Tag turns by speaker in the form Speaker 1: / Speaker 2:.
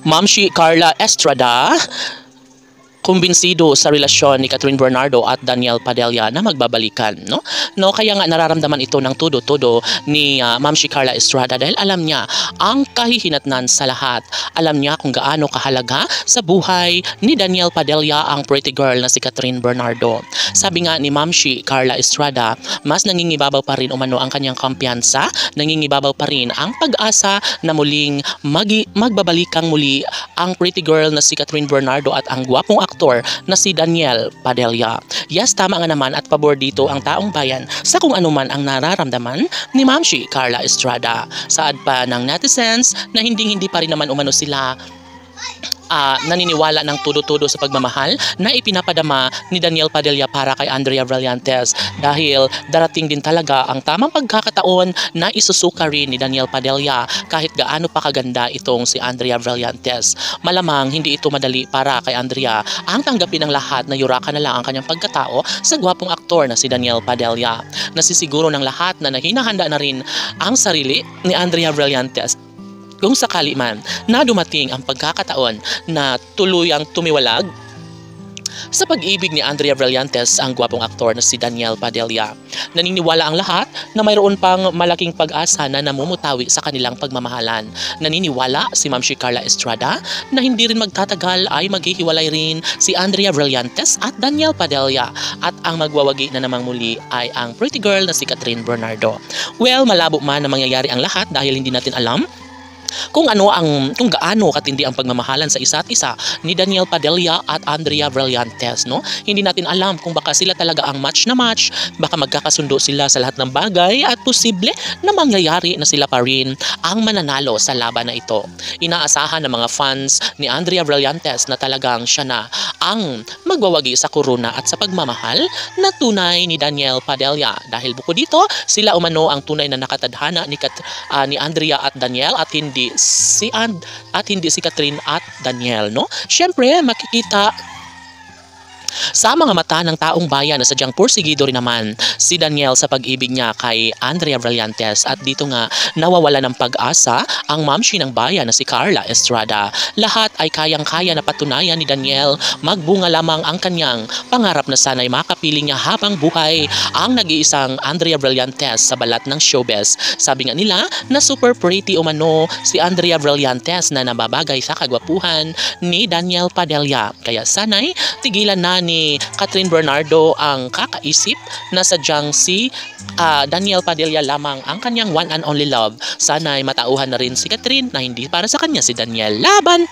Speaker 1: Ma'am si Carla Estrada, kumbinsido sa relasyon ni Catherine Bernardo at Daniel Padilla na magbabalikan, no? Kaya nga nararamdaman ito ng todo-todo ni Ma'am si Carla Estrada dahil alam niya ang kahihinatnan sa lahat. Alam niya kung gaano kahalaga sa buhay ni Daniel Padilla ang pretty girl na si Catherine Bernardo. Sabi nga ni Ma'am si Carla Estrada, mas nangingibabaw pa rin umano ang kanyang kumpiyansa, nangingibabaw pa rin ang pag-asa na muling magbabalikang muli ang pretty girl na si Catherine Bernardo at ang gwapong aktor na si Daniel Padilla. Yes, tama nga naman at pabor dito ang taong bayan sa kung anuman ang nararamdaman ni Ma'am si Carla Estrada. Saad pa ng netizens na hindi pa rin naman umano sila naniniwala ng todo-todo sa pagmamahal na ipinapadama ni Daniel Padilla para kay Andrea Brillantes dahil darating din talaga ang tamang pagkakataon na isusuka rin ni Daniel Padilla kahit gaano pa kaganda itong si Andrea Brillantes. Malamang hindi ito madali para kay Andrea ang tanggapin ng lahat na yurakan na lang ang kanyang pagkatao sa gwapong aktor na si Daniel Padilla. Nasisiguro ng lahat na hinahanda na rin ang sarili ni Andrea Brillantes kung sakali man na dumating ang pagkakataon na tuluyang tumiwalag sa pag-ibig ni Andrea Brillantes ang gwapong aktor na si Daniel Padilla. Naniniwala ang lahat na mayroon pang malaking pag-asa na namumutawi sa kanilang pagmamahalan. Naniniwala si Ma'am si Carla Estrada na hindi rin magtatagal ay maghihiwalay rin si Andrea Brillantes at Daniel Padilla at ang magwawagi na namang muli ay ang pretty girl na si Catherine Bernardo. Well, malabo man na mangyayari ang lahat dahil hindi natin alam kung gaano katindi ang pagmamahalan sa isa't isa ni Daniel Padilla at Andrea Brillantes, no? Hindi natin alam kung baka sila talaga ang match na match, baka magkakasundo sila sa lahat ng bagay at posible na mangyayari na sila pa rin ang mananalo sa laban na ito. Inaasahan ng mga fans ni Andrea Brillantes na talagang siya na ang magwawagi sa kuruna at sa pagmamahal na tunay ni Daniel Padilla dahil bukod dito sila umano ang tunay na nakatadhana ni Andrea at Daniel at hindi si Catherine at Daniel, no? Syempre makikita sa mga mata ng taong bayan na sadyang porsigido rin naman si Daniel sa pag-ibig niya kay Andrea Brillantes at dito nga nawawala ng pag-asa ang mamshi ng bayan na si Carla Estrada. Lahat ay kayang-kaya na patunayan ni Daniel magbunga lamang ang kanyang pangarap na sana'y makapiling niya habang buhay ang nag-iisang Andrea Brillantes sa balat ng showbiz. Sabi nga nila na super pretty umano si Andrea Brillantes na nababagay sa kagwapuhan ni Daniel Padilla. Kaya sana'y tigilan na ni Catherine Bernardo ang kakaisip na sadyang si Daniel Padilla lamang ang kanyang one and only love. Sana'y matauhan na rin si Catherine na hindi para sa kanya si Daniel. Laban!